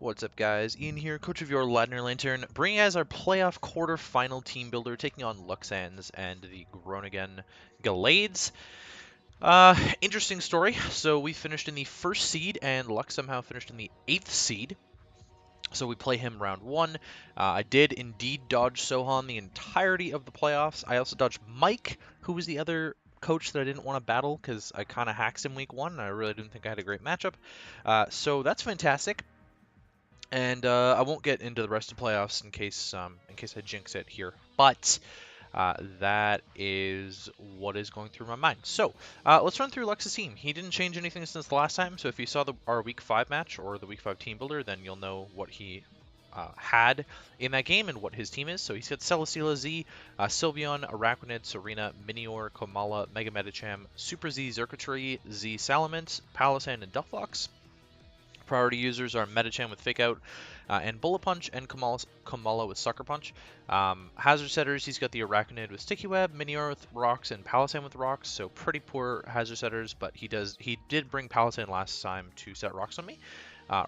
What's up, guys? Ian here, coach of your Ladner Lanturn, bringing as our playoff quarterfinal team builder, taking on Luxanse and the Groningen Gallades. Interesting story. So we finished in the first seed, and Lux somehow finished in the 8th seed. So we play him round 1. I did indeed dodge Sohan the entirety of the playoffs. I also dodged Mike, who was the other coach that I didn't want to battle because I kind of hacked him week 1. And I really didn't think I had a great matchup. So that's fantastic. And I won't get into the rest of the playoffs in case I jinx it here. But that is what is going through my mind. So let's run through Lux's team. He didn't change anything since the last time. So if you saw our Week 5 match or the Week 5 team builder, then you'll know what he had in that game and what his team is. So he's got Celesteela, Z, Sylveon, Araquanid, Serena, Minior, Komala, Mega Medicham, Super Z, Xurkitree, Z, Salamence, Palossand, and Delphox. Priority users are Medicham with Fake Out and Bullet Punch, and Komala with Sucker Punch. Hazard setters, he's got the Araquanid with Sticky Web, Minior with Rocks, and Palossand with Rocks, so pretty poor hazard setters, but he did bring Palossand last time to set Rocks on me.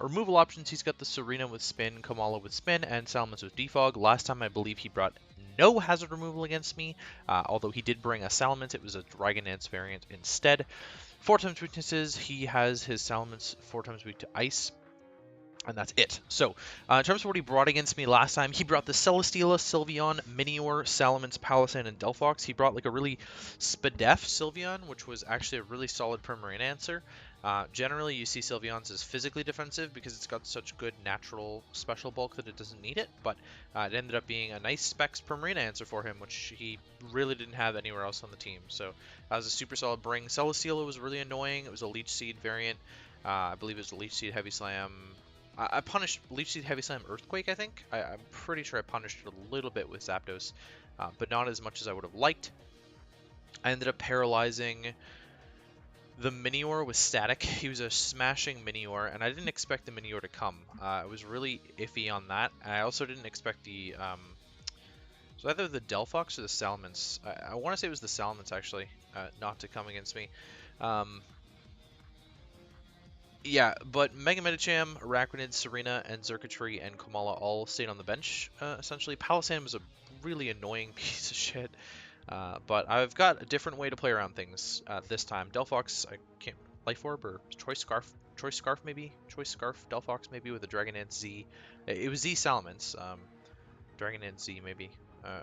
Removal options, he's got the Serena with Spin, Komala with Spin, and Salamence with Defog. Last time I believe he brought no hazard removal against me, although he did bring a Salamence. It was a Dragonance variant instead. 4 times weaknesses, he has his Salamence 4 times weak to Ice, and that's it. So, in terms of what he brought against me last time, he brought the Celesteela, Sylveon, Minior, Salamence, Palossand, and Delphox. He brought like a really Spadef Sylveon, which was actually a really solid Permarine answer. Generally, you see Sylveon's as physically defensive because it's got such good natural special bulk that it doesn't need it, but it ended up being a nice specs Permarine answer for him, which he really didn't have anywhere else on the team. So that was a super solid bring. Celesteela was really annoying. It was a Leech Seed variant. I believe it was a Leech Seed Heavy Slam. I punished Leech Seed Heavy Slam Earthquake, I think. I'm pretty sure I punished it a little bit with Zapdos, but not as much as I would have liked. I ended up paralyzing the Minior with Static. He was a smashing Minior, and I didn't expect the Minior to come. I was really iffy on that. I also didn't expect the... so either the Delphox or the Salamence. I want to say it was the Salamence, actually, not to come against me. Yeah, but Mega Medicham, Araquanid, Serena, and Xurkitree and Komala all stayed on the bench, essentially. Palossand was a really annoying piece of shit. But I've got a different way to play around things this time. Delphox, I can't... Life Orb or Choice Scarf maybe? Choice Scarf, Delphox maybe with a Dragonance Z. It was Z Salamence. Dragonance Z maybe.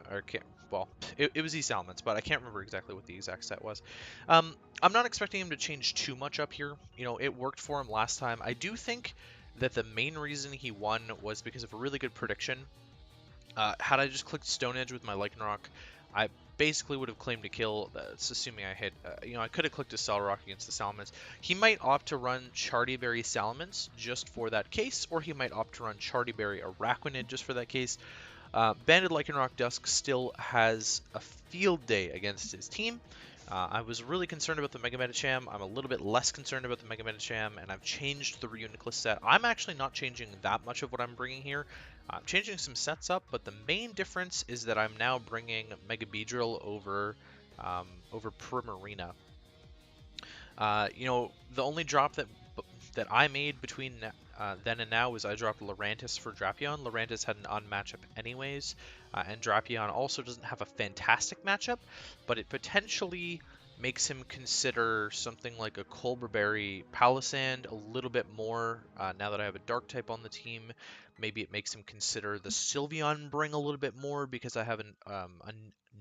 Or can't... Well, it was Z Salamence, but I can't remember exactly what the exact set was. I'm not expecting him to change too much up here. You know, it worked for him last time. I do think that the main reason he won was because of a really good prediction. Had I just clicked Stone Edge with my Lycanroc, I basically would have claimed to kill. That's assuming I hit. You know, I could have clicked a Cell Rock against the Salamence. He might opt to run Chartyberry Salamence just for that case, or he might opt to run Chartyberry Araquanid just for that case. Banded Lycanroc-Dusk still has a field day against his team. I was really concerned about the Mega Medicham. I'm a little bit less concerned about the Mega Medicham, and I've changed the Reuniclus set. I'm actually not changing that much of what I'm bringing here. I'm changing some sets up, but the main difference is that I'm now bringing Mega Beedrill over Primarina. You know, the only drop that I made between then and now was I dropped Lurantis for Drapion. Lurantis had an unmatchup anyways, and Drapion also doesn't have a fantastic matchup, but it potentially makes him consider something like a Colberberry Palossand a little bit more now that I have a Dark type on the team. Maybe it makes him consider the Sylveon bring a little bit more because I have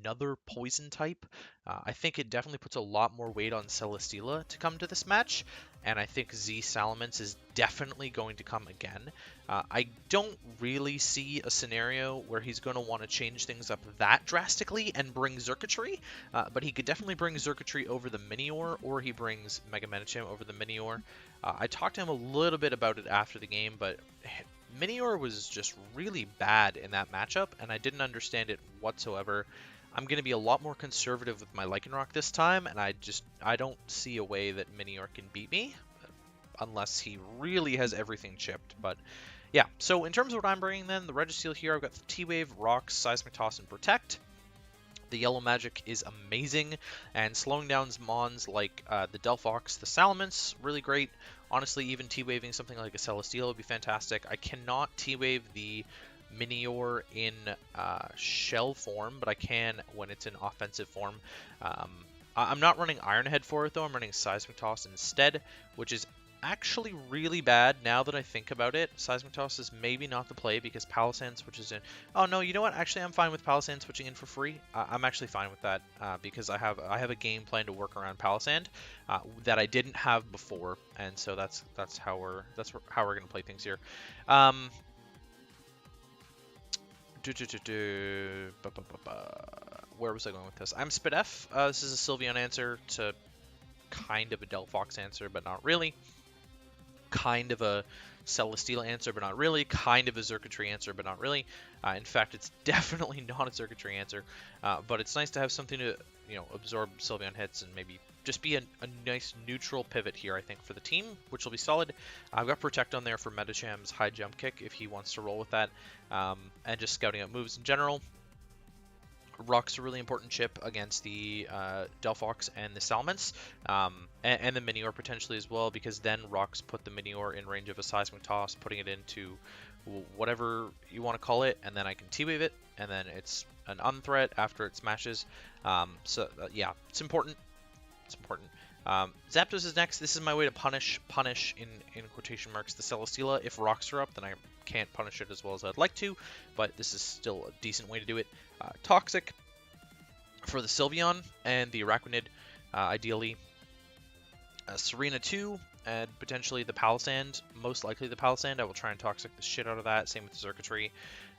another poison type. I think it definitely puts a lot more weight on Celesteela to come to this match, and I think Z Salamence is definitely going to come again. I don't really see a scenario where he's going to want to change things up that drastically and bring Xurkitree, but he could definitely bring Xurkitree over the Minior, or he brings Mega Medicham over the Minior. I talked to him a little bit about it after the game, but Minior was just really bad in that matchup, and I didn't understand it whatsoever. I'm going to be a lot more conservative with my Lycanroc this time, and I don't see a way that Minior can beat me, unless he really has everything chipped. But yeah, so in terms of what I'm bringing then, the Registeel here, I've got the T-Wave, Rocks, Seismic Toss, and Protect. The Yellow Magic is amazing, and slowing down Mons like the Delphox, the Salamence, really great. Honestly, even T-waving something like a Celesteela would be fantastic. I cannot T-wave the Minior in shell form, but I can when it's in offensive form. Um, I'm not running Iron Head for it though. I'm running Seismic Toss instead, which is actually really bad now that I think about it. Seismic Toss is maybe not the play because Palisand switches in. Oh no, you know what? Actually, I'm fine with Palisand switching in for free. I'm actually fine with that because I have a game plan to work around Palisand that I didn't have before, and so that's how we're gonna play things here. Um, Where was I going with this? I'm Spidef. This is a Sylveon answer to kind of a Delphox answer, but not really. Kind of a Celesteela answer, but not really. Kind of a Xurkitree answer, but not really. In fact, it's definitely not a Xurkitree answer. But it's nice to have something to, absorb Sylveon hits and maybe just be a nice neutral pivot here, I think, for the team, which will be solid. I've got Protect on there for Metacham's high jump kick if he wants to roll with that, and just scouting out moves in general. Rock's a really important chip against the Delphox and the Salamence, and the Minior potentially as well, because then Rock's put the Minior in range of a Seismic Toss, putting it into whatever you want to call it, and then I can T-Wave it, and then it's an unthreat after it smashes. Yeah, it's important. It's important. Zapdos is next. This is my way to punish in quotation marks the Celesteela. If rocks are up, then I can't punish it as well as I'd like to, but this is still a decent way to do it. Toxic for the Sylveon and the Araquanid, ideally. Serena 2 and potentially the Palisand, most likely the Palisand. I will try and Toxic the shit out of that. Same with the Xurkitree,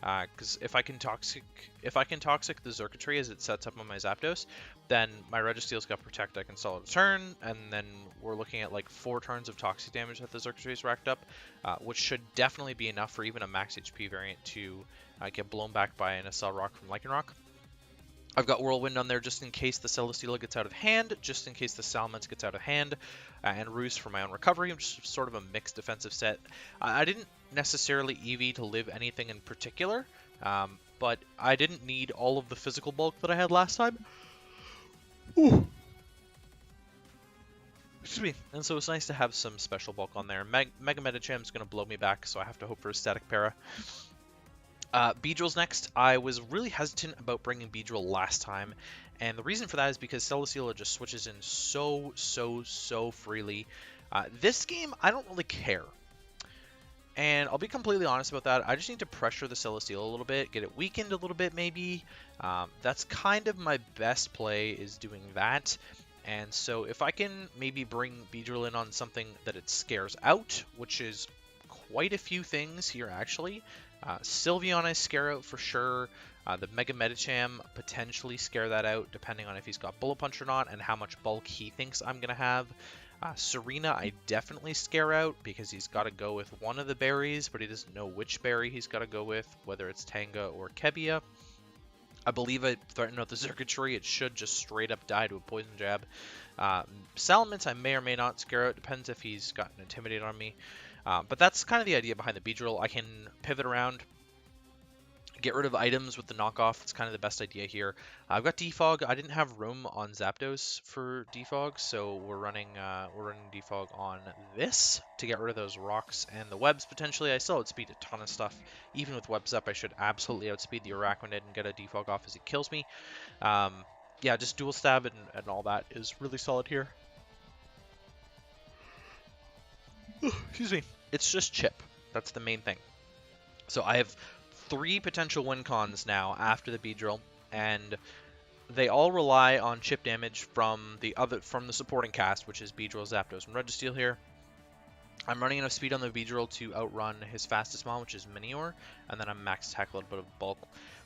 because if I can Toxic the Xurkitree as it sets up on my Zapdos, then my Registeel's got Protect. I can Solid Turn, and then we're looking at like 4 turns of toxic damage that the Xurkitree's racked up, which should definitely be enough for even a max HP variant to get blown back by an SL Rock from Lycanroc. I've got Whirlwind on there just in case the Celesteela gets out of hand, just in case the Salamence gets out of hand, and Roost for my own recovery. I'm just sort of a mixed defensive set. I didn't necessarily EV to live anything in particular, but I didn't need all of the physical bulk that I had last time. Ooh. Excuse me. And so it's nice to have some special bulk on there. Mega Metacham's going to blow me back, so I have to hope for a static para. Beedrill's next. I was really hesitant about bringing Beedrill last time, and the reason for that is because Celesteela just switches in so freely. This game, I don't really care. And I'll be completely honest about that. I just need to pressure the Celesteela a little bit, get it weakened a little bit maybe. That's kind of my best play, is doing that. And so if I can maybe bring Beedrill in on something that it scares out, which is quite a few things here actually. Sylveon I scare out for sure. The Mega Metacham potentially scare that out depending on if he's got Bullet Punch or not and how much bulk he thinks I'm going to have. Serena I definitely scare out because he's got to go with one of the berries, but he doesn't know which berry he's got to go with, whether it's Tanga or Kebia. I believe I threatened out the Xurkitree. It should just straight up die to a Poison Jab. Salamence I may or may not scare out. Depends if he's got an Intimidate on me. But that's kind of the idea behind the Beedrill. I can pivot around, get rid of items with the knockoff. It's kind of the best idea here. I've got Defog. I didn't have room on Zapdos for Defog, so we're running Defog on this to get rid of those rocks and the webs potentially. I still outspeed a ton of stuff. Even with webs up, I should absolutely outspeed the Araquanid and get a Defog off as it kills me. Yeah, just dual stab and all that is really solid here. Excuse me. It's just chip. That's the main thing. So I have 3 potential win cons now after the Beedrill, and they all rely on chip damage from the supporting cast, which is Beedrill, Zapdos, and Registeel here. I'm running enough speed on the Beedrill to outrun his fastest mon, which is Minior, and then I'm max attack, a little bit of bulk.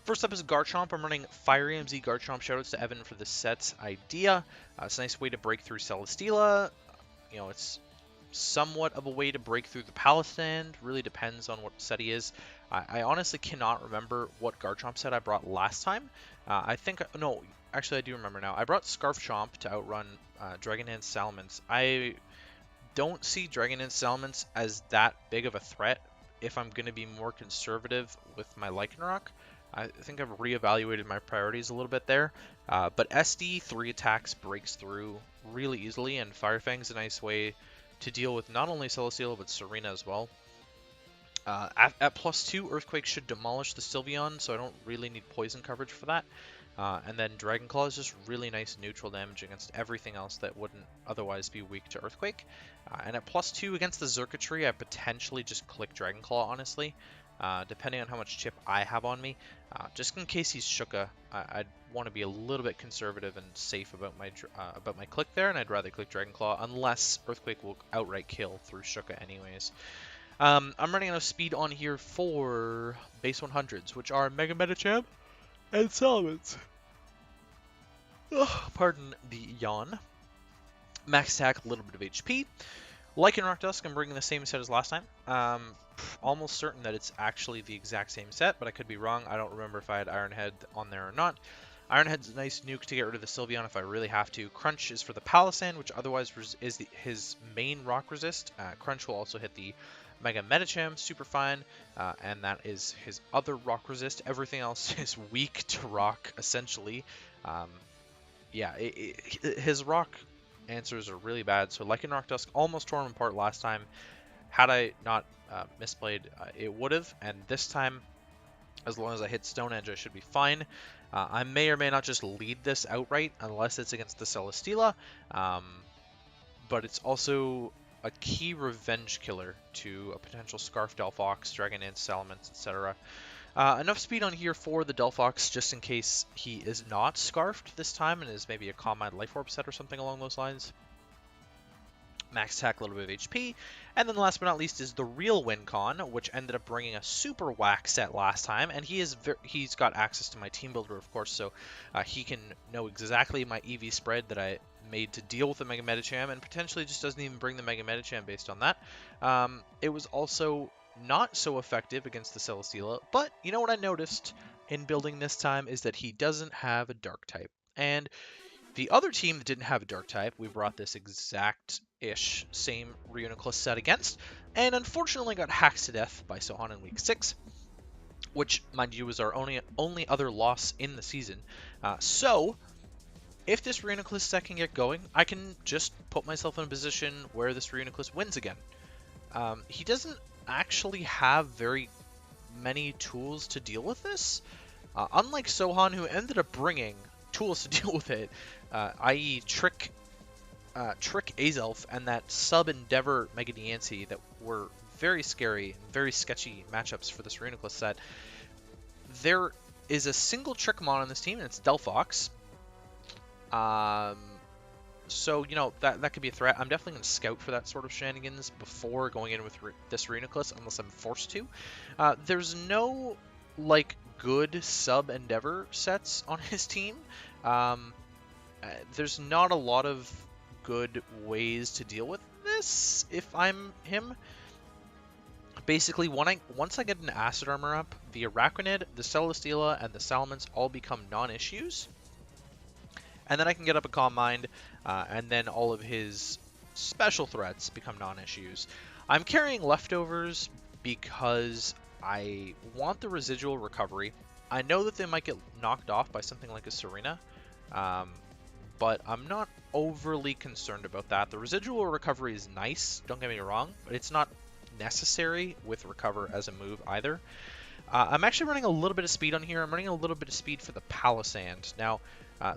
First up is Garchomp. I'm running Fire EMZ Garchomp. Shoutouts to Evan for the set idea. It's a nice way to break through Celesteela. It's somewhat of a way to break through the Palisand. Really depends on what set he is. I honestly cannot remember what Garchomp set I brought last time. No, actually I do remember now. I brought Scarf Chomp to outrun Dragonance Salamence. I don't see Dragonance Salamence as that big of a threat if I'm going to be more conservative with my Lycanroc. I think I've reevaluated my priorities a little bit there. But SD, 3 attacks, breaks through really easily, and Fire Fang's a nice way to deal with not only Celesteela, but Serena as well. At +2, Earthquake should demolish the Sylveon, so I don't really need poison coverage for that. And then Dragon Claw is just really nice neutral damage against everything else that wouldn't otherwise be weak to Earthquake. And at +2 against the Xurkitree, I potentially just click Dragon Claw, honestly, depending on how much chip I have on me. Just in case he's Shuka, I'd want to be a little bit conservative and safe about my click there, and I'd rather click Dragon Claw, unless Earthquake will outright kill through Shuka anyways. I'm running enough speed on here for base 100s, which are Mega Medicham and Salamence. Pardon the yawn. Max attack, a little bit of HP. Lycanroc-Dusk, I'm bringing the same set as last time. Almost certain that it's actually the exact same set, but I could be wrong. I don't remember if I had Iron Head on there or not. Iron Head's a nice nuke to get rid of the Sylveon if I really have to. Crunch is for the Palossand, which otherwise is his main rock resist. Crunch will also hit the Mega Medicham, super fine, and that is his other rock resist. Everything else is weak to rock, essentially. Yeah, his rock answers are really bad, so Lycanroc-Dusk almost tore him apart last time. Had I not misplayed, it would have, and this time, as long as I hit Stone Edge, I should be fine. I may or may not just lead this outright, unless it's against the Celesteela, but it's also a key revenge killer to a potential Scarf Delphox, Dragon Dance, Salamence, etc. Enough speed on here for the Delphox, just in case he is not Scarfed this time and is maybe a Calm Mind Life Orb set or something along those lines. Max attack, a little bit of HP. And then last but not least is the real WinCon, which ended up bringing a super whack set last time. And he's got access to my Teambuilder, of course, so he can know exactly my EV spread that I made to deal with the Mega Medicham, and potentially just doesn't even bring the Mega Medicham based on that. It was also not so effective against the Celesteela, but you know what I noticed in building this time is that he doesn't have a Dark type. And the other team that didn't have a Dark type, we brought this exact-ish same Reuniclus set against, and unfortunately got hacked to death by Sohan in Week 6, which, mind you, was our only other loss in the season. So, if this Reuniclus set can get going, I can just put myself in a position where this Reuniclus wins again. He doesn't actually have very many tools to deal with this, unlike Sohan, who ended up bringing tools to deal with it, i.e. Trick Azelf and that Sub-Endeavor Mega Diancie that were very scary and very sketchy matchups for this Reuniclus set. There is a single Trickmon on this team, and it's Delphox. So, you know, that could be a threat. I'm definitely going to scout for that sort of shenanigans before going in with this Reuniclus, unless I'm forced to. There's no, like, good Sub-Endeavor sets on his team. There's not a lot of good ways to deal with this if I'm him. Basically, once I get an Acid Armor up, the Araquanid, the Celesteela, and the Salamence all become non-issues. And then I can get up a Calm Mind, and then all of his special threats become non-issues. I'm carrying Leftovers because I want the residual recovery. I know that they might get knocked off by something like a Serena, but I'm not overly concerned about that. The residual recovery is nice, don't get me wrong, but it's not necessary with Recover as a move either. I'm actually running a little bit of speed on here. I'm running a little bit of speed for the Palossand. Now,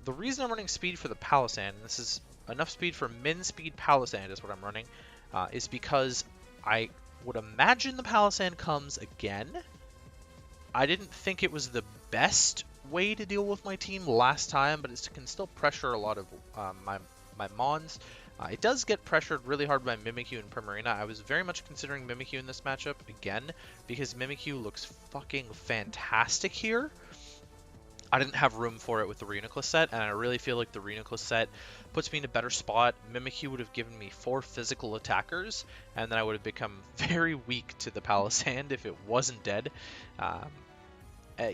the reason I'm running speed for the Palossand, and this is enough speed for min speed Palossand is what I'm running, is because I would imagine the Palossand comes again. I didn't think it was the best way to deal with my team last time, but it can still pressure a lot of my Mons. It does get pressured really hard by Mimikyu and Primarina. I was very much considering Mimikyu in this matchup again, because Mimikyu looks fucking fantastic here. I didn't have room for it with the Reuniclus set, and I really feel like the Reuniclus set puts me in a better spot. Mimikyu would have given me 4 physical attackers, and then I would have become very weak to the Palossand if it wasn't dead.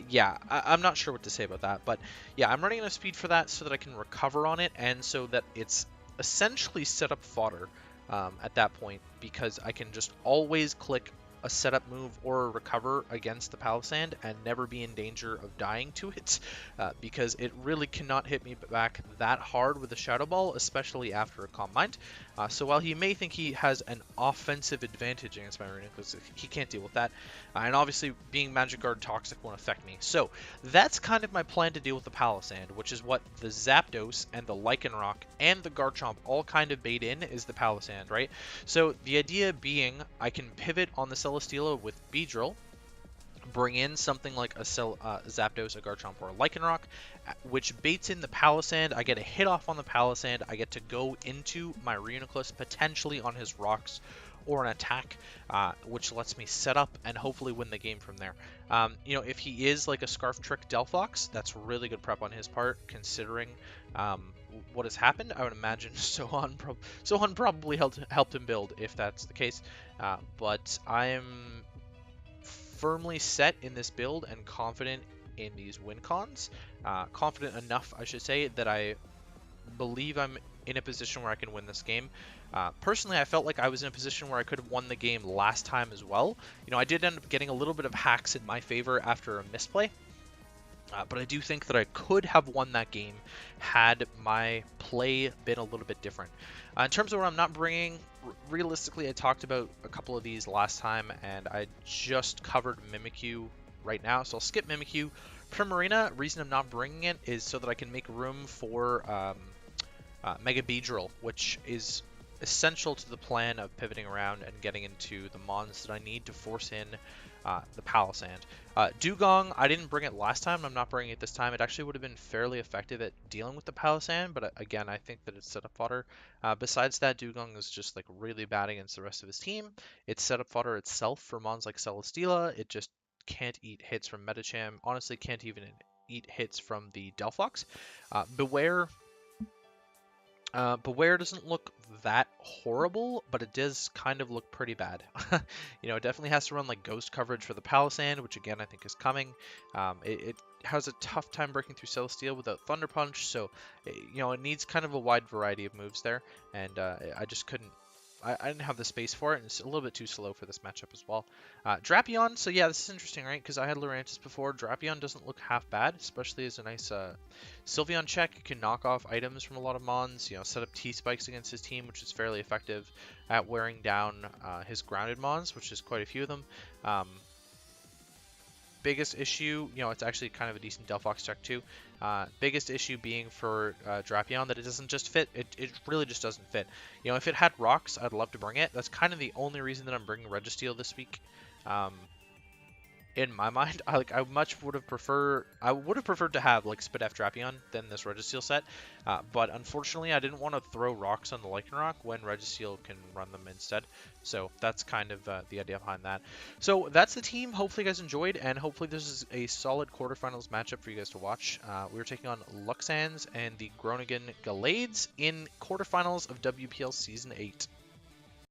Yeah, I'm not sure what to say about that, but yeah, I'm running enough speed for that so that I can recover on it, and so that it's essentially set up fodder at that point, because I can just always click a setup move or a recover against the Palisand and never be in danger of dying to it, because it really cannot hit me back that hard with a Shadow Ball, especially after a Calm Mind. So while he may think he has an offensive advantage against my Arena, because he can't deal with that, and obviously being Magic Guard Toxic won't affect me. So that's kind of my plan to deal with the Palisand, which is what the Zapdos and the Lycanroc and the Garchomp all kind of bait in, is the Palisand, right? So the idea being I can pivot on the Celesteela with Beedrill, bring in something like a Zapdos, a Garchomp, or a Lycanroc, which baits in the Palisand. I get a hit off on the Palisand. I get to go into my Reuniclus, potentially on his rocks, or an attack, which lets me set up and hopefully win the game from there. You know, if he is like a Scarf Trick Delphox, that's really good prep on his part, considering what has happened. I would imagine Sohan probably helped him build, if that's the case. But I'm firmly set in this build and confident in these win cons. Confident enough, I should say, that I believe I'm in a position where I can win this game. Personally, I felt like I was in a position where I could have won the game last time as well. You know, I did end up getting a little bit of hacks in my favor after a misplay. But I do think that I could have won that game had my play been a little bit different. In terms of what I'm not bringing, realistically, I talked about a couple of these last time, and I just covered Mimikyu right now, so I'll skip Mimikyu. Primarina, reason I'm not bringing it is so that I can make room for Mega Beedrill, which is essential to the plan of pivoting around and getting into the mons that I need to force in the Palisand. Dugong, I didn't bring it last time. I'm not bringing it this time. It actually would have been fairly effective at dealing with the Palisand, but again, I think that it's setup fodder. Besides that, Dugong is just like really bad against the rest of his team. It's setup fodder itself for mons like Celesteela. It just can't eat hits from Medicham. Honestly, can't even eat hits from the Delphox. Beware. Beware doesn't look that horrible, but it does kind of look pretty bad. You know, it definitely has to run like ghost coverage for the Palisand, which again I think is coming. It has a tough time breaking through Celesteela without Thunder Punch, so you know, it needs kind of a wide variety of moves there, and I just couldn't. I didn't have the space for it, and it's a little bit too slow for this matchup as well. Drapion, so yeah, this is interesting, right? Because I had Lurantis before. Drapion doesn't look half bad, especially as a nice Sylveon check. You can knock off items from a lot of mons, you know, set up T-spikes against his team, which is fairly effective at wearing down his grounded mons, which is quite a few of them. Biggest issue, you know, it's actually kind of a decent Delphox check too. Biggest issue being for Drapion that it doesn't just fit. It really just doesn't fit. You know, if it had rocks, I'd love to bring it. That's kind of the only reason that I'm bringing Registeel this week. In my mind, I would have preferred to have like Spadef Drapion than this Registeel set, but unfortunately I didn't want to throw rocks on the Lycanroc when Registeel can run them instead. So that's kind of the idea behind that. So that's the team. Hopefully you guys enjoyed, and hopefully this is a solid quarterfinals matchup for you guys to watch. We're taking on Luxanse and the Groningen Gallades in quarterfinals of WPL Season 8.